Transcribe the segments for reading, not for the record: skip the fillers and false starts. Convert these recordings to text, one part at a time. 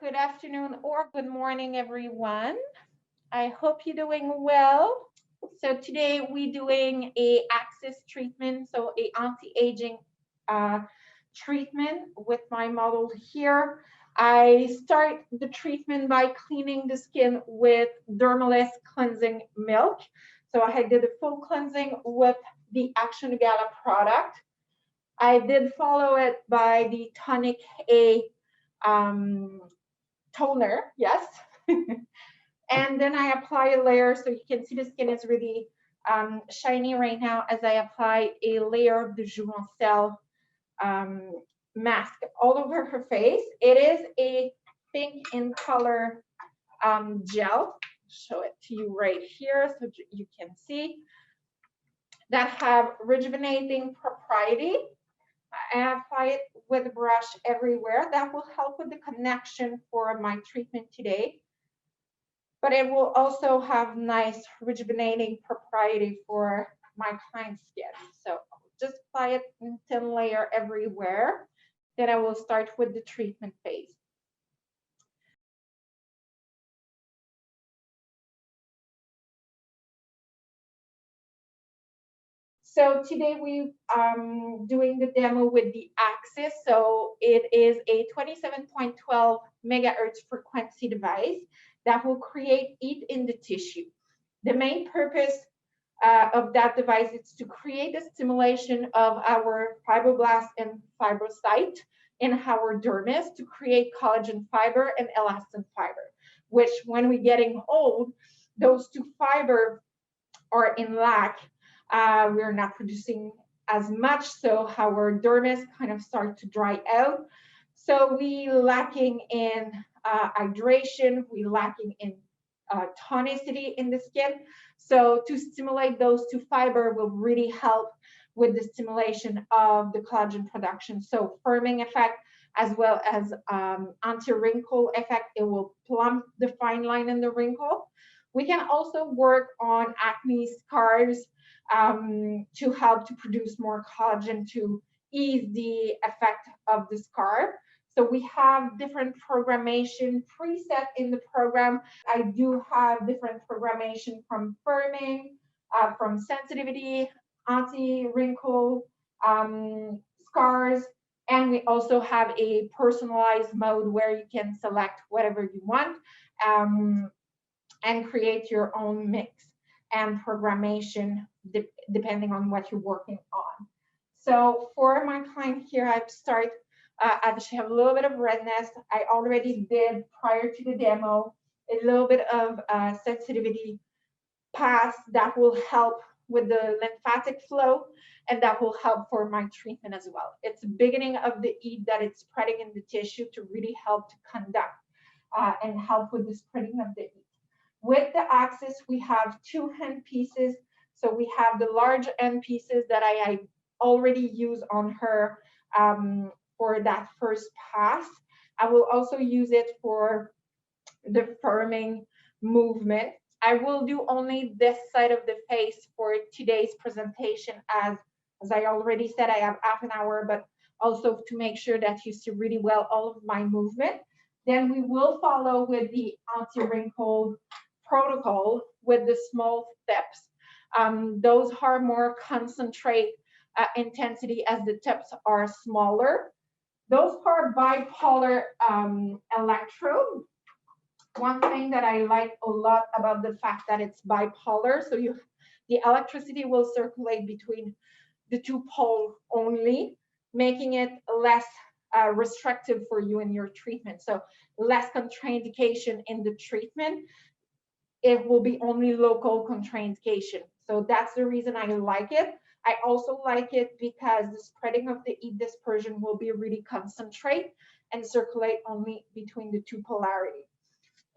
Good afternoon or good morning, everyone. I hope you're doing well. So today we're doing a axis treatment, so a anti-aging uh, treatment with my model here. I start the treatment by cleaning the skin with Dermaless cleansing milk. So I did a full cleansing with the Action Gala product. I did follow it by the Tonic A um, toner, yes. And then I apply a layer, so you can see the skin is really shiny right now as I apply a layer of the Jouvencel um, mask all over her face. It is a pink in color gel. Show it to you right here so you can see that have rejuvenating propriety. I apply it with a brush everywhere. That will help with the connection for my treatment today. But it will also have nice rejuvenating propriety for my client's skin. So I'll just apply it in thin layer everywhere. Then I will start with the treatment phase. So today we doing the demo with the Axis. So it is a 27.12 megahertz frequency device that will create heat in the tissue. The main purpose of that device is to create a stimulation of our fibroblast and fibrocyte in our dermis to create collagen fiber and elastin fiber, which when we're getting old, those two fiber are in lack. We're not producing as much, so our dermis kind of start to dry out. So we lacking in hydration, we lacking in tonicity in the skin. So to stimulate those two fiber will really help with the stimulation of the collagen production. So firming effect as well as anti-wrinkle effect. It will plump the fine line in the wrinkle. We can also work on acne scars to help to produce more collagen to ease the effect of the scar. So we have different programmation preset in the program. I do have different programmation from firming, from sensitivity, anti-wrinkle, scars, and we also have a personalized mode where you can select whatever you want and create your own mix and programmation depending on what you're working on. So for my client here, I start, I have a little bit of redness. I already did prior to the demo, a little bit of sensitivity pass that will help with the lymphatic flow, and that will help for my treatment as well. It's the beginning of the heat that it's spreading in the tissue to really help to conduct and help with the spreading of the heat. With the Axis, we have two hand pieces. So we have the large end pieces that I already use on her for that first pass. I will also use it for the firming movement. I will do only this side of the face for today's presentation as I already said, I have half an hour, but also to make sure that you see really well all of my movement. Then we will follow with the anti-wrinkle protocol with the small steps. Those are more concentrate intensity as the tips are smaller. Those are bipolar electrode. One thing that I like a lot about the fact that it's bipolar, so the electricity will circulate between the two poles only, making it less restrictive for you in your treatment. So less contraindication in the treatment. It will be only local contraindication. So that's the reason I like it. I also like it because the spreading of the heat dispersion will be really concentrate and circulate only between the two polarities.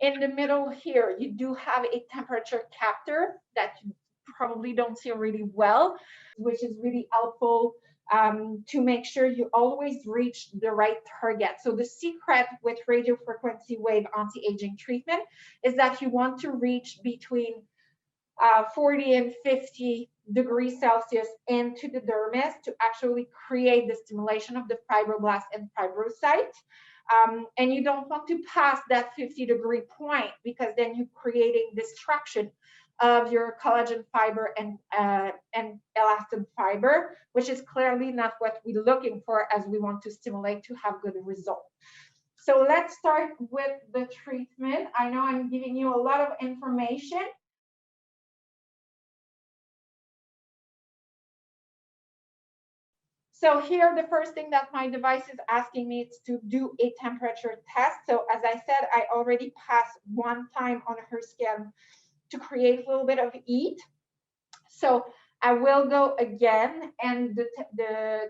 In the middle here, you do have a temperature captor that you probably don't see really well, which is really helpful to make sure you always reach the right target. So the secret with radio frequency wave anti-aging treatment is that you want to reach between 40 and 50 degrees Celsius into the dermis to actually create the stimulation of the fibroblast and fibrocyte. And you don't want to pass that 50-degree point, because then you're creating destruction of your collagen fiber and elastin fiber, which is clearly not what we're looking for, as we want to stimulate to have good results. So let's start with the treatment. I know I'm giving you a lot of information. So here, the first thing that my device is asking me is to do a temperature test. So as I said, I already passed one time on her skin to create a little bit of heat. So I will go again, and the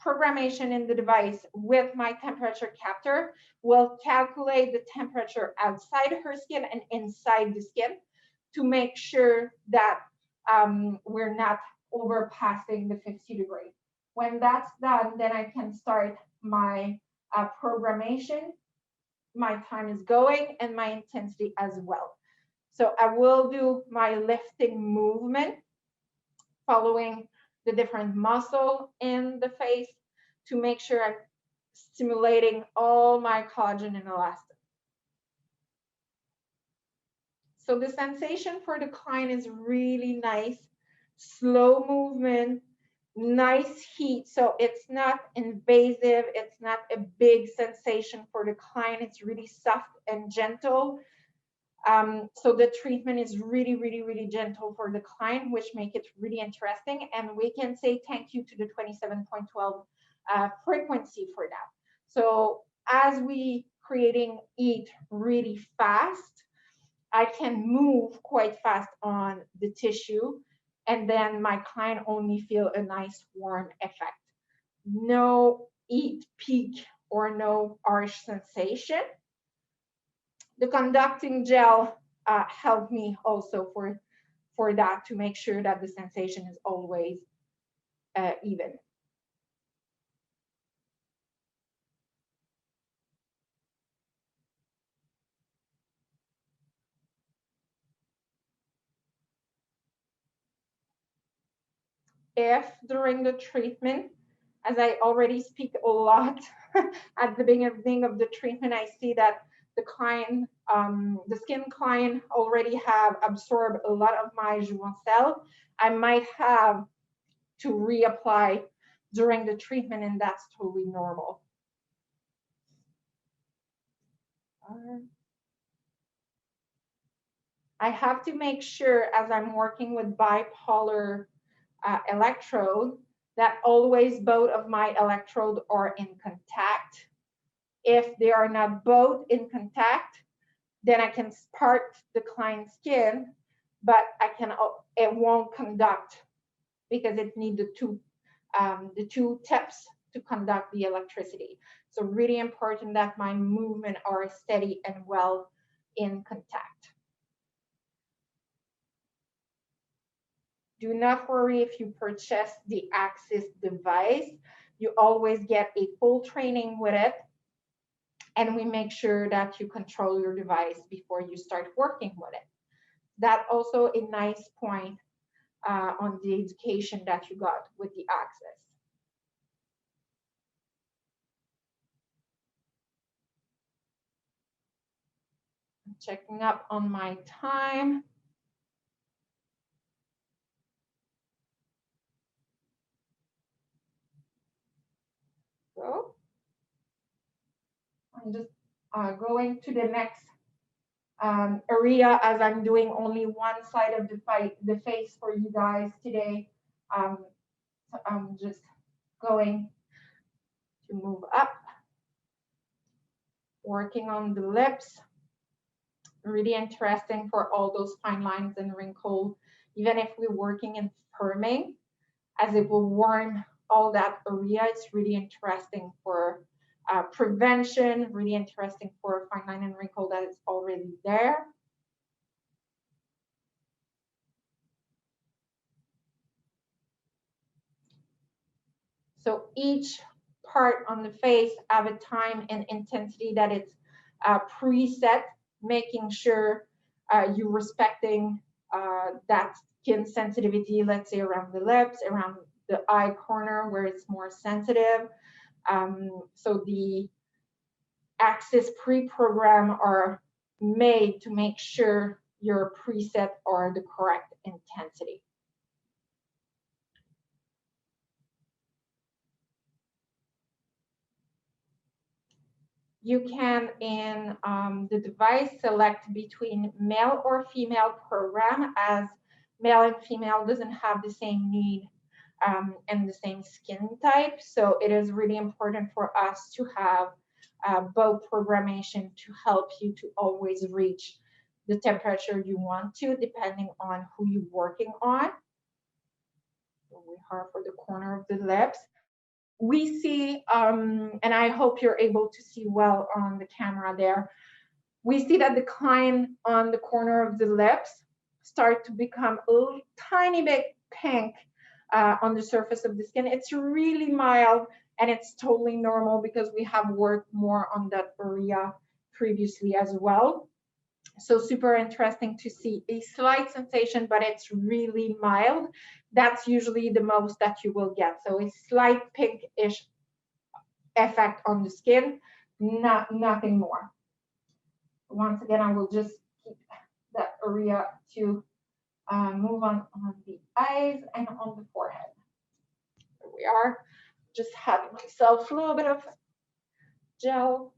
programmation in the device with my temperature captor will calculate the temperature outside her skin and inside the skin to make sure that we're not overpassing the 50 degree. When that's done, then I can start my programmation. My time is going, and my intensity as well. So I will do my lifting movement following the different muscle in the face to make sure I'm stimulating all my collagen and elastin. So the sensation for the client is really nice, slow movement, nice heat. So it's not invasive, it's not a big sensation for the client. It's really soft and gentle. So the treatment is really, really, really gentle for the client, which make it really interesting. And we can say thank you to the 27.12 frequency for that. So as we creating heat really fast, I can move quite fast on the tissue, and then my client only feel a nice warm effect. No heat peak or no harsh sensation. The conducting gel helped me also for that, to make sure that the sensation is always even. If during the treatment, as I already speak a lot at the beginning of the treatment, I see that the client, the skin client already have absorbed a lot of my Jouan cell, I might have to reapply during the treatment, and that's totally normal. I have to make sure, as I'm working with bipolar electrode, that always both of my electrodes are in contact. If they are not both in contact, then I can part the client's skin, but it won't conduct, because it needs the two tips to conduct the electricity. So really important that my movement are steady and well in contact. Do not worry if you purchase the Axis device. You always get a full training with it, and we make sure that you control your device before you start working with it. That's also a nice point on the education that you got with the Axis. I'm checking up on my time. So I'm just going to the next area, as I'm doing only one side of the face for you guys today. So I'm just going to move up, working on the lips. Really interesting for all those fine lines and wrinkles, even if we're working in firming, as it will warm all that area. It's really interesting for prevention, really interesting for fine line and wrinkle that is already there. So each part on the face have a time and intensity that it's preset, making sure you're respecting that skin sensitivity, let's say around the lips, around the eye corner where it's more sensitive. So the axis pre-program are made to make sure your preset are the correct intensity. You can, in the device, select between male or female program, as male and female doesn't have the same need and the same skin type. So it is really important for us to have both programmation to help you to always reach the temperature you want to, depending on who you're working on. So we are for the corner of the lips. We see, and I hope you're able to see well on the camera there, we see that the line on the corner of the lips start to become a little tiny bit pink on the surface of the skin. It's really mild and it's totally normal because we have worked more on that area previously as well. So super interesting to see a slight sensation, but it's really mild. That's usually the most that you will get. So a slight pinkish effect on the skin, nothing more. Once again, I will just keep that area to move on the eyes and on the forehead. Here we are, just having myself a little bit of gel.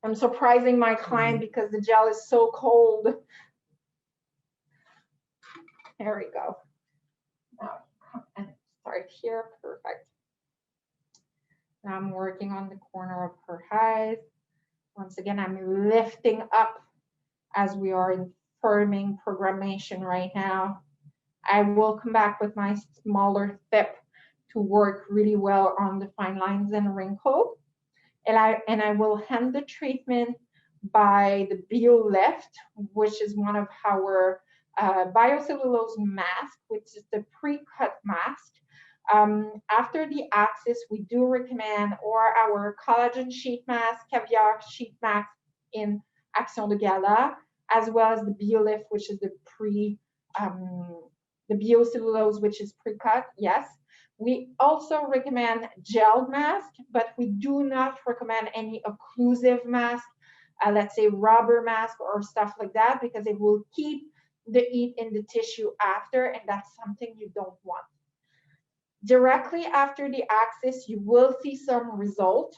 I'm surprising my client because the gel is so cold. There we go. Now come and start here. Perfect. Now I'm working on the corner of her eyes. Once again, I'm lifting up as we are in firming programmation right now. I will come back with my smaller tip to work really well on the fine lines and wrinkles. And I will end the treatment by the BioLift, which is one of our biocellulose mask, which is the pre-cut mask. After the axis, we do recommend, or our collagen sheet mask, caviar sheet mask in Action de Gala, as well as the BioLift, which is the biocellulose, which is pre-cut, yes. We also recommend gel mask, but we do not recommend any occlusive mask, let's say rubber mask or stuff like that, because it will keep the heat in the tissue after, and that's something you don't want. Directly after the axis, you will see some result,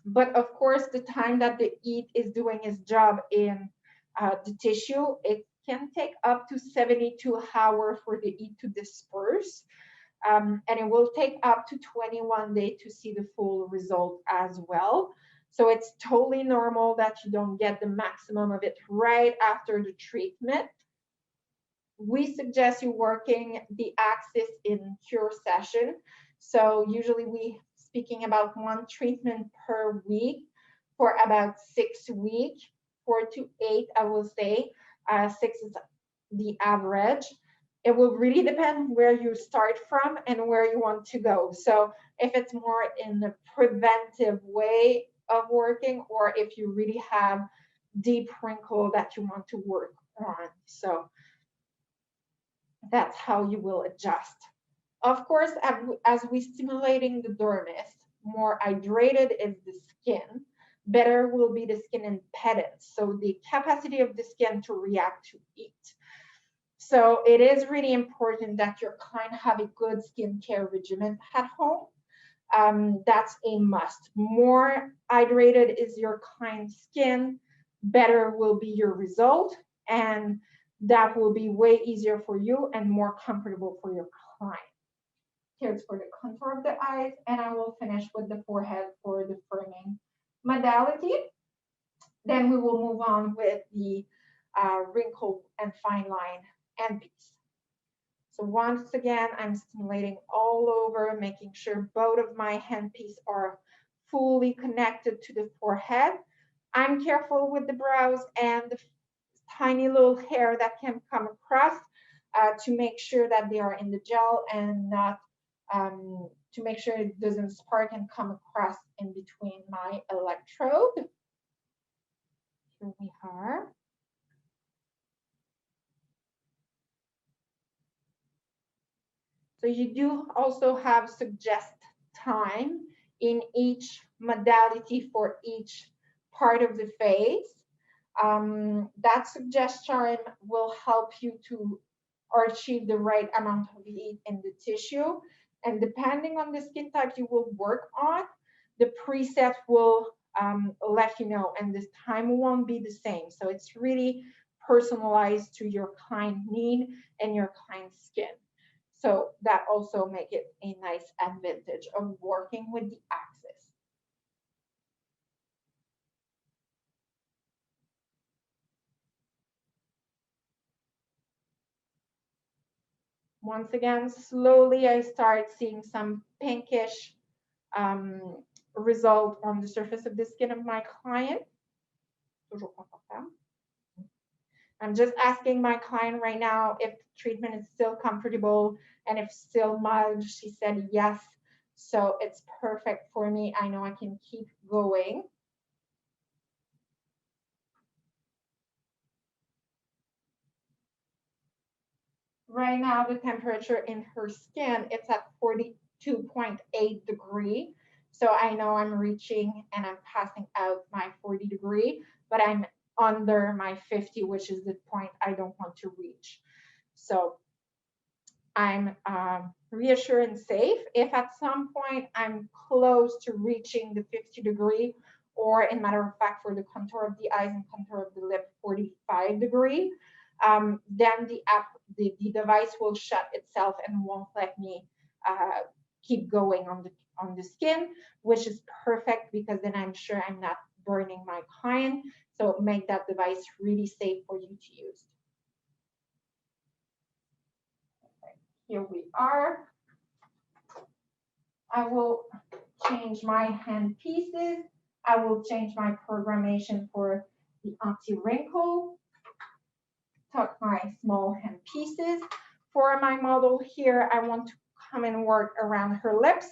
but of course, the time that the heat is doing its job in the tissue, it can take up to 72 hours for the heat to disperse. And it will take up to 21 days to see the full result as well. So it's totally normal that you don't get the maximum of it right after the treatment. We suggest you working the axis in cure session. So usually we speaking about one treatment per week for about 6 weeks, 4 to 8, I will say. 6 is the average. It will really depend where you start from and where you want to go. So if it's more in the preventive way of working, or if you really have deep wrinkle that you want to work on. So that's how you will adjust. Of course, as we're stimulating the dermis, more hydrated is the skin, better will be the skin impedance. So the capacity of the skin to react to heat. So it is really important that your client have a good skincare regimen at home. That's a must. More hydrated is your client's skin, better will be your result, and that will be way easier for you and more comfortable for your client. Here's for the contour of the eyes, and I will finish with the forehead for the firming modality. Then we will move on with the wrinkle and fine line and piece. So once again, I'm stimulating all over, making sure both of my handpiece are fully connected to the forehead. I'm careful with the brows and the tiny little hair that can come across to make sure that they are in the gel and not to make sure it doesn't spark and come across in between my electrode. Here we are. So So you do also have suggest time in each modality for each part of the face. That suggest time will help you to achieve the right amount of heat in the tissue. And depending on the skin type you will work on, the preset will let you know, and this time won't be the same. So it's really personalized to your client need and your client's skin. So that also make it a nice advantage of working with the axis. Once again, slowly I start seeing some pinkish result on the surface of the skin of my client. I'm just asking my client right now if treatment is still comfortable and if still mild. She said yes. So it's perfect for me. I know I can keep going. Right now, the temperature in her skin, it's at 42.8 degree. So I know I'm reaching and I'm passing out my 40 degree, but I'm under my 50, which is the point I don't want to reach. So I'm reassured and safe. If at some point I'm close to reaching the 50 degree, or in matter of fact, for the contour of the eyes and contour of the lip, 45 degree, then the device will shut itself and won't let me keep going on the skin, which is perfect because then I'm sure I'm not burning my client. So make that device really safe for you to use. Here we are. I will change my hand pieces. I will change my programmation for the anti-wrinkle. Tuck my small hand pieces. For my model here, I want to come and work around her lips,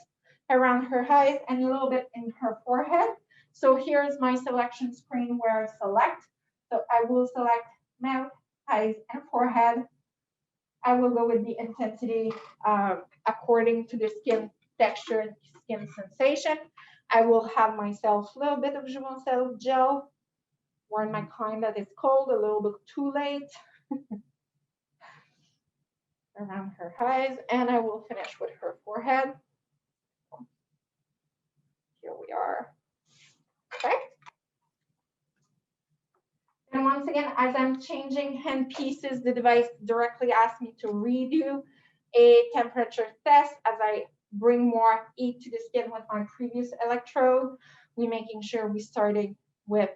around her eyes, and a little bit in her forehead. So here's my selection screen where I select. So I will select mouth, eyes, and forehead. I will go with the intensity according to the skin texture and skin sensation. I will have myself a little bit of Jouvencel gel, warn my client that it's cold, a little bit too late. Around her eyes, and I will finish with her forehead. Here we are. Okay. And once again, as I'm changing hand pieces, the device directly asks me to redo a temperature test as I bring more heat to the skin with my previous electrode. We're making sure we're starting with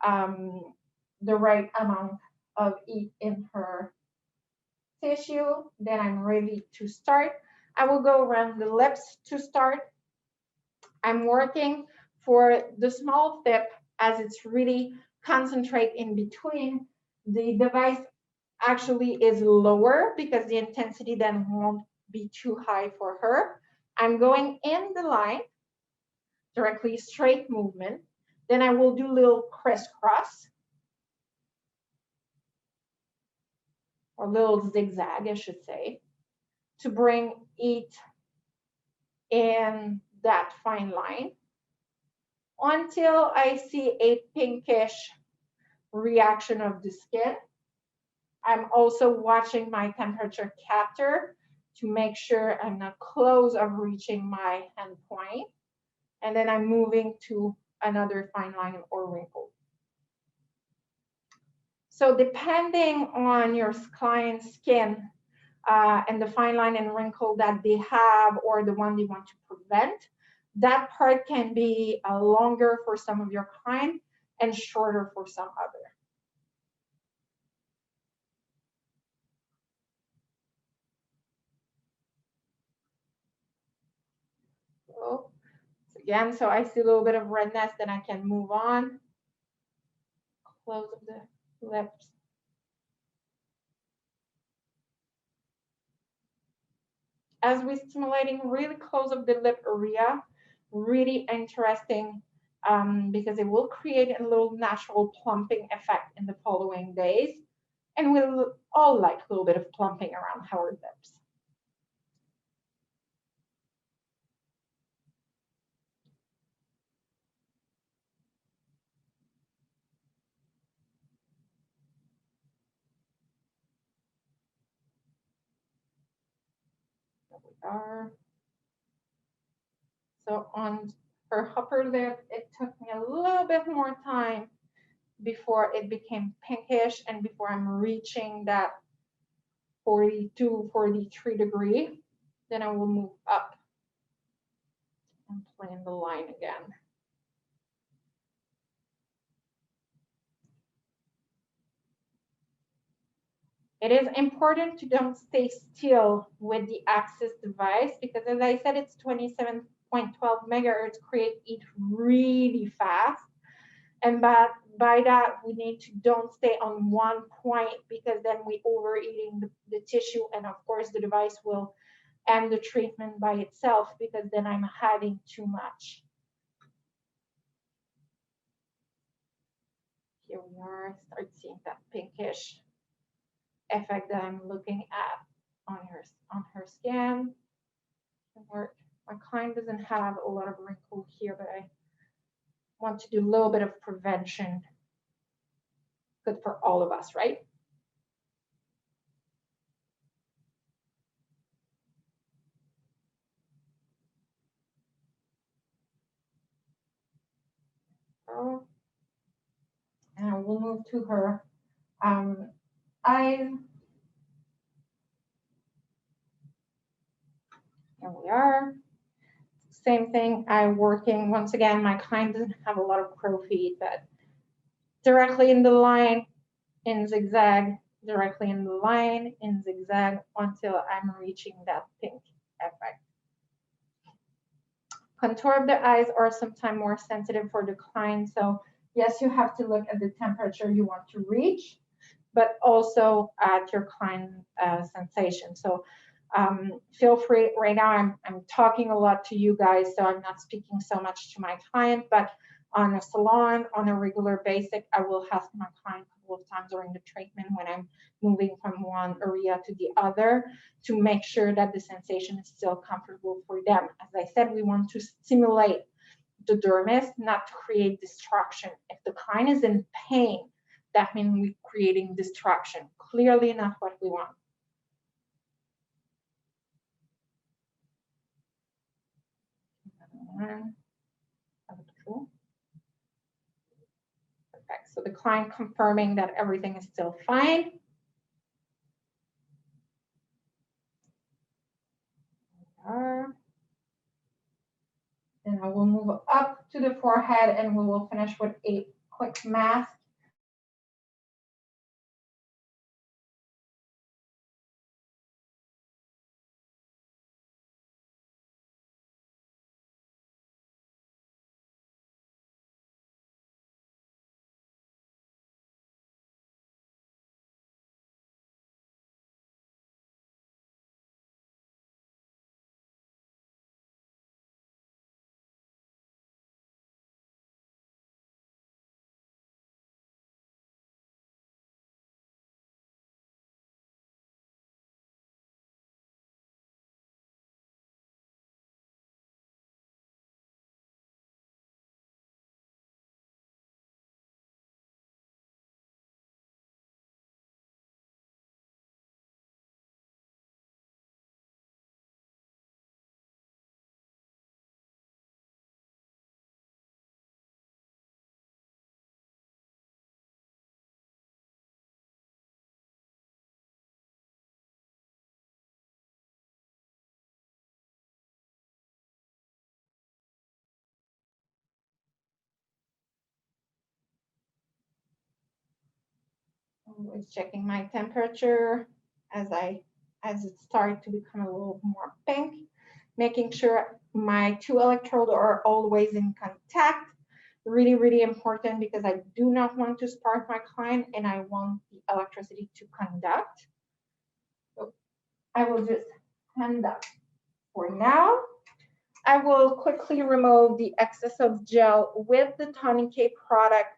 the right amount of heat in her tissue. Then I'm ready to start. I will go around the lips to start. I'm working for the small tip as it's really concentrate in between. The device actually is lower because the intensity then won't be too high for her. I'm going in the line, directly straight movement. Then I will do a little crisscross, or little zigzag, I should say, to bring it in that fine line until I see a pinkish reaction of the skin. I'm also watching my temperature captor to make sure I'm not close of reaching my end point. And then I'm moving to another fine line or wrinkle. So depending on your client's skin and the fine line and wrinkle that they have or the one they want to prevent, that part can be longer for some of your clients and shorter for some other. So again, so I see a little bit of redness, then I can move on. Close of the lips. As we're stimulating really close of the lip area, really interesting because it will create a little natural plumping effect in the following days. And we'll all like a little bit of plumping around our lips. There we are. So on her upper lip, it took me a little bit more time before it became pinkish and before I'm reaching that 42, 43 degree. Then I will move up and plane the line again. It is important to don't stay still with the axis device because, as I said, it's 27.12 megahertz, create it really fast. And by that, we need to don't stay on one point because then we overeating the tissue, and of course the device will end the treatment by itself because then I'm having too much. Here we are, start seeing that pinkish effect that I'm looking at on her skin. My client doesn't have a lot of wrinkle here, but I want to do a little bit of prevention. Good for all of us, right? Oh, and we'll move to her eyes. Here we are. Same thing, I'm working, once again, my client doesn't have a lot of crow feet, but directly in the line, in zigzag, directly in the line, in zigzag, until I'm reaching that pink effect. Contour of the eyes are sometimes more sensitive for the client, so yes, you have to look at the temperature you want to reach, but also at your client sensation. So feel free, right now I'm talking a lot to you guys, so I'm not speaking so much to my client, but on a salon, on a regular basis, I will ask my client a couple of times during the treatment when I'm moving from one area to the other to make sure that the sensation is still comfortable for them. As I said, we want to stimulate the dermis, not to create distraction. If the client is in pain, that means we're creating distraction. Clearly not what we want. Perfect. So the client confirming that everything is still fine. Then I will move up to the forehead and we will finish with a quick mask. Always checking my temperature as it starts to become a little more pink, making sure my two electrodes are always in contact. Really, really important because I do not want to spark my client and I want the electricity to conduct. So I will just hand that for now. I will quickly remove the excess of gel with the Tonicare product,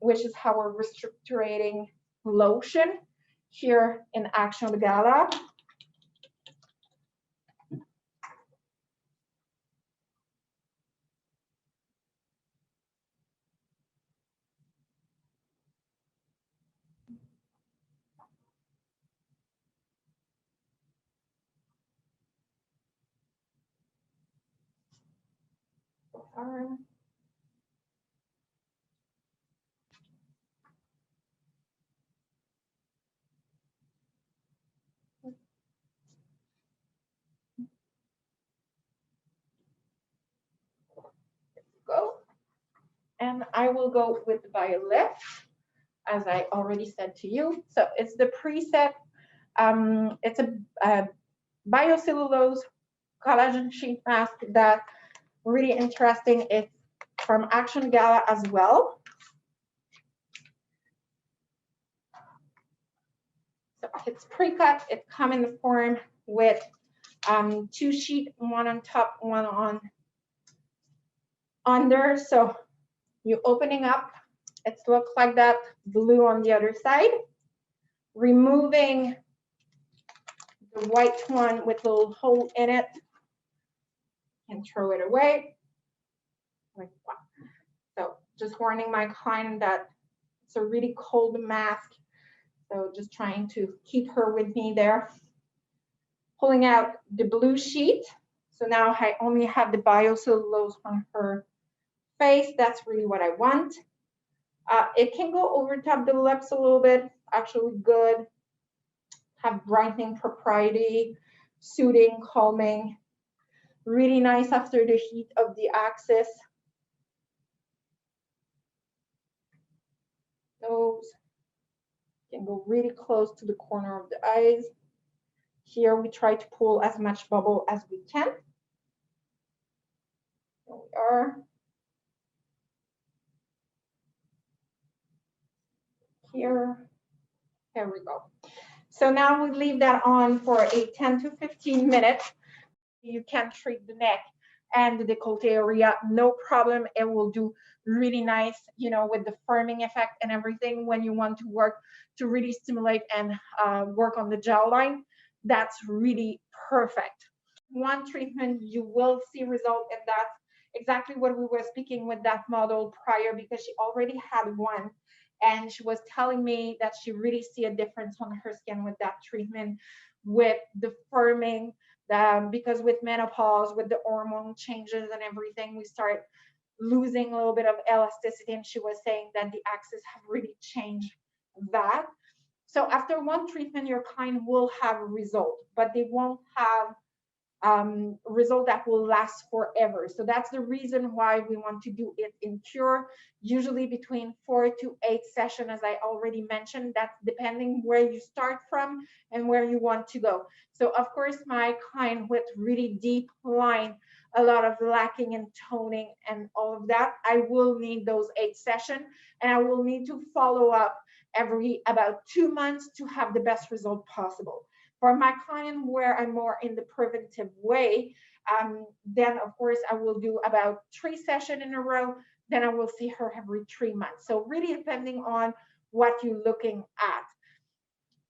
which is our restructuring lotion here in Action Gala. are. Go. And I will go with the BioLift, as I already said to you. So it's the preset. It's a biocellulose collagen sheet mask that really interesting. It's from Action Gala as well. So it's pre-cut. It comes in the form with 2 sheets, one on top, one on under. So you opening up, it looks like that, blue on the other side. Removing the white one with a little hole in it and throw it away. Like wow. So just warning my client that it's a really cold mask. So just trying to keep her with me there. Pulling out the blue sheet. So now I only have the biocellulose on her face. That's really what I want. It can go over top the lips a little bit, actually good. Have brightening property, soothing, calming. Really nice after the heat of the axis. Nose can go really close to the corner of the eyes. Here we try to pull as much bubble as we can. There we are. Here we go. So now we leave that on for a 10 to 15 minutes. You can treat the neck and the décolleté area, no problem. It will do really nice, you know, with the firming effect and everything. When you want to work to really stimulate and work on the jawline, that's really perfect. One treatment, you will see result, and that's exactly what we were speaking with that model prior, because she already had one. And she was telling me that she really see a difference on her skin with that treatment, with the firming, because with menopause, with the hormone changes and everything, we start losing a little bit of elasticity. And she was saying that the axis have really changed that. So after one treatment, your client will have a result, but they won't have result that will last forever. So that's the reason why we want to do it in cure, usually between 4 to 8 sessions, as I already mentioned. That's depending where you start from and where you want to go. So of course, my client with really deep line, a lot of lacking in toning and all of that, I will need those 8 sessions, and I will need to follow up every about 2 months to have the best result possible. For my client where I'm more in the preventive way, then of course I will do about 3 sessions in a row. Then I will see her every 3 months. So really depending on what you're looking at.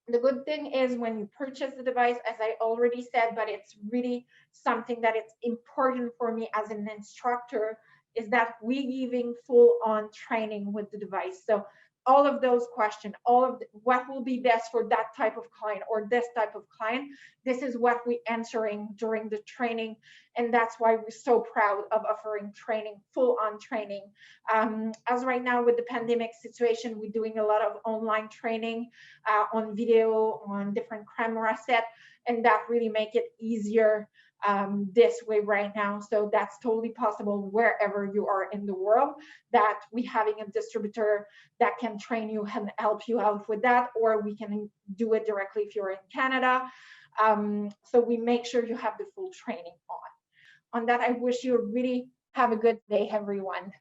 The good thing is when you purchase the device, as I already said, but it's really something that it's important for me as an instructor, is that we giving full on training with the device. So all of those questions, all of what will be best for that type of client or this type of client, this is what we're answering during the training. And that's why we're so proud of offering training, full on training. As right now with the pandemic situation, we're doing a lot of online training on video, on different camera set, and that really make it easier this way right now. So that's totally possible wherever you are in the world, that we having a distributor that can train you and help you out with that, or we can do it directly if you're in Canada. So we make sure you have the full training on. On that, I wish you really have a good day, everyone.